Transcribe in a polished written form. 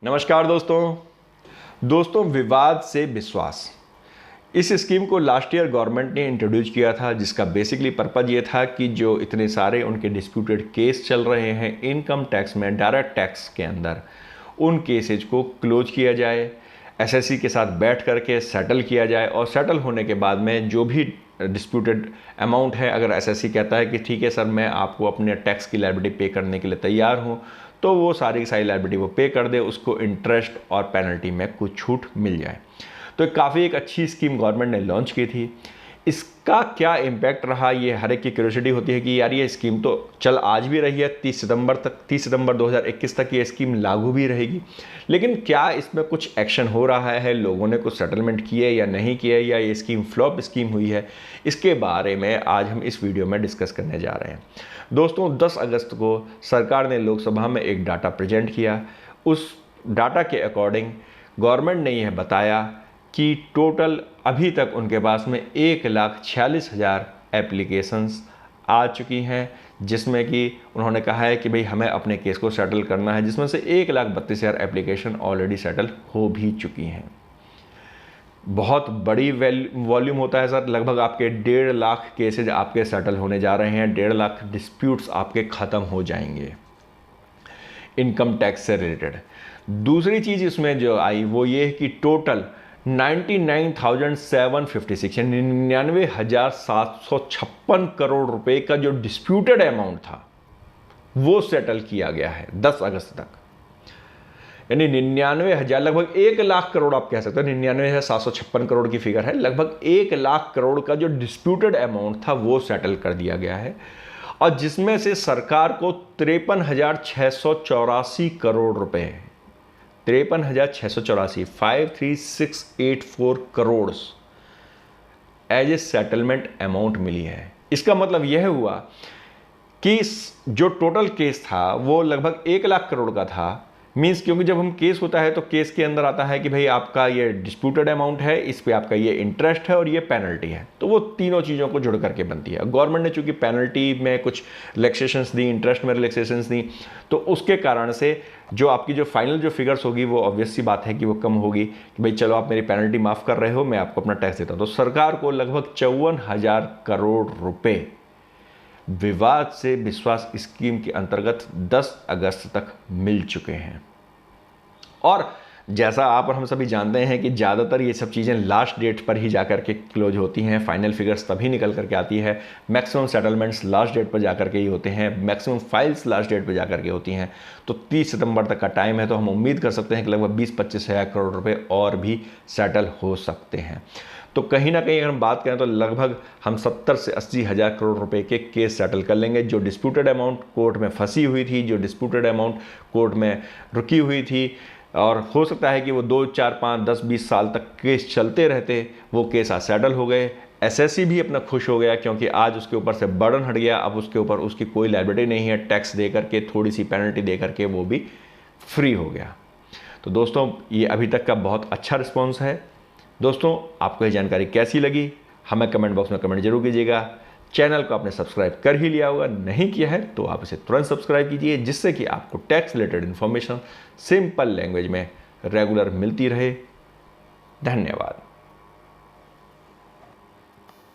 नमस्कार दोस्तों विवाद से विश्वास इस स्कीम को लास्ट ईयर गवर्नमेंट ने इंट्रोड्यूस किया था, जिसका बेसिकली पर्पज़ ये था कि जो इतने सारे उनके डिस्प्यूटेड केस चल रहे हैं इनकम टैक्स में, डायरेक्ट टैक्स के अंदर, उन केसेज को क्लोज किया जाए, एसएससी के साथ बैठ करके सेटल किया जाए और सेटल होने के बाद में जो भी डिस्प्यूटेड अमाउंट है, अगर एसएससी कहता है कि ठीक है सर मैं आपको अपने टैक्स की लायबिलिटी पे करने के लिए तैयार हूँ, तो वो सारी की सारी लायबिलिटी वो पे कर दे, उसको इंटरेस्ट और पेनल्टी में कुछ छूट मिल जाए। तो काफ़ी एक अच्छी स्कीम गवर्नमेंट ने लॉन्च की थी। इसका क्या इम्पैक्ट रहा, ये हर एक की क्यूरियोसिटी होती है कि यार ये स्कीम तो चल आज भी रही है, 30 सितंबर 2021 तक ये स्कीम लागू भी रहेगी, लेकिन क्या इसमें कुछ एक्शन हो रहा है, लोगों ने कुछ सेटलमेंट किए या नहीं किए, या ये स्कीम फ्लॉप स्कीम हुई है, इसके बारे में आज हम इस वीडियो में डिस्कस करने जा रहे हैं। दोस्तों 10 अगस्त को सरकार ने लोकसभा में एक डाटा प्रेजेंट किया। उस डाटा के अकॉर्डिंग गवर्नमेंट ने यह बताया कि टोटल अभी तक उनके पास में 1,46,000 एप्लीकेशंस आ चुकी हैं, जिसमें कि उन्होंने कहा है कि भाई हमें अपने केस को सेटल करना है, जिसमें से 1,32,000 एप्लीकेशन ऑलरेडी सेटल हो भी चुकी हैं। बहुत बड़ी वॉल्यूम होता है सर, लगभग आपके 1.5 लाख केसेज आपके सेटल होने जा रहे हैं, 1.5 लाख डिस्प्यूट्स आपके ख़त्म हो जाएंगे इनकम टैक्स से रिलेटेड। दूसरी चीज़ इसमें जो आई वो ये है कि टोटल 99,756 यानी 99,756 करोड़ रुपए का जो डिस्प्यूटेड अमाउंट था वो सेटल किया गया है 10 अगस्त तक। यानी 99,000, लगभग 1 लाख करोड़ आप कह सकते हो, 99,756 करोड़ की फिगर है, लगभग 1 लाख करोड़ का जो डिस्प्यूटेड अमाउंट था वो सेटल कर दिया गया है, और जिसमें से सरकार को 53,684 करोड़ रुपए, 53,684 53684 crore as a settlement amount मिली है। इसका मतलब यह हुआ कि जो टोटल केस था वो लगभग 1 लाख करोड़ का था। मीन्स क्योंकि जब हम केस होता है तो केस के अंदर आता है कि भाई आपका ये डिस्प्यूटेड अमाउंट है, इस पे आपका ये इंटरेस्ट है और ये पेनल्टी है, तो वो तीनों चीज़ों को जुड़ करके बनती है। गवर्नमेंट ने चूंकि पेनल्टी में कुछ रिलैक्सेशंस दी, इंटरेस्ट में रिलैक्सेशंस दी, तो उसके कारण से जो आपकी जो फाइनल जो फिगर्स होगी वो ऑब्वियस सी बात है कि वो कम होगी कि भाई चलो आप मेरी पेनल्टी माफ़ कर रहे हो, मैं आपको अपना टैक्स देता हूँ। तो सरकार को लगभग 54,000 करोड़ रुपए विवाद से विश्वास स्कीम के अंतर्गत 10 अगस्त तक मिल चुके हैं। और जैसा आप और हम सभी जानते हैं कि ज़्यादातर ये सब चीज़ें लास्ट डेट पर ही जाकर के क्लोज होती हैं, फाइनल फिगर्स तभी निकल करके आती है, मैक्सिमम सेटलमेंट्स लास्ट डेट पर जाकर के ही होते हैं, मैक्सिमम फाइल्स लास्ट डेट पर जाकर के होती हैं। तो 30 सितंबर तक का टाइम है, तो हम उम्मीद कर सकते हैं कि लगभग 20-25 हज़ार करोड़ रुपए और भी सेटल हो सकते हैं। तो कहीं ना कहीं अगर हम बात करें तो लगभग हम 70 से 80 हज़ार करोड़ रुपए के केस सेटल कर लेंगे। जो डिस्प्यूटेड अमाउंट कोर्ट में फंसी हुई थी, जो डिस्प्यूटेड अमाउंट कोर्ट में रुकी हुई थी, और हो सकता है कि वो 2, 4, 5, 10, 20 साल तक केस चलते रहते, वो केस आज सेटल हो गए। एसएससी भी अपना खुश हो गया क्योंकि आज उसके ऊपर से बर्डन हट गया, अब उसके ऊपर उसकी कोई लायबिलिटी नहीं है, टैक्स दे करके थोड़ी सी पेनल्टी दे करके वो भी फ्री हो गया। तो दोस्तों ये अभी तक का बहुत अच्छा रिस्पॉन्स है। दोस्तों आपको ये जानकारी कैसी लगी हमें कमेंट बॉक्स में कमेंट जरूर कीजिएगा। चैनल को आपने सब्सक्राइब कर ही लिया होगा, नहीं किया है तो आप इसे तुरंत सब्सक्राइब कीजिए, जिससे कि आपको tax related information simple language में रेगुलर मिलती रहे। धन्यवाद।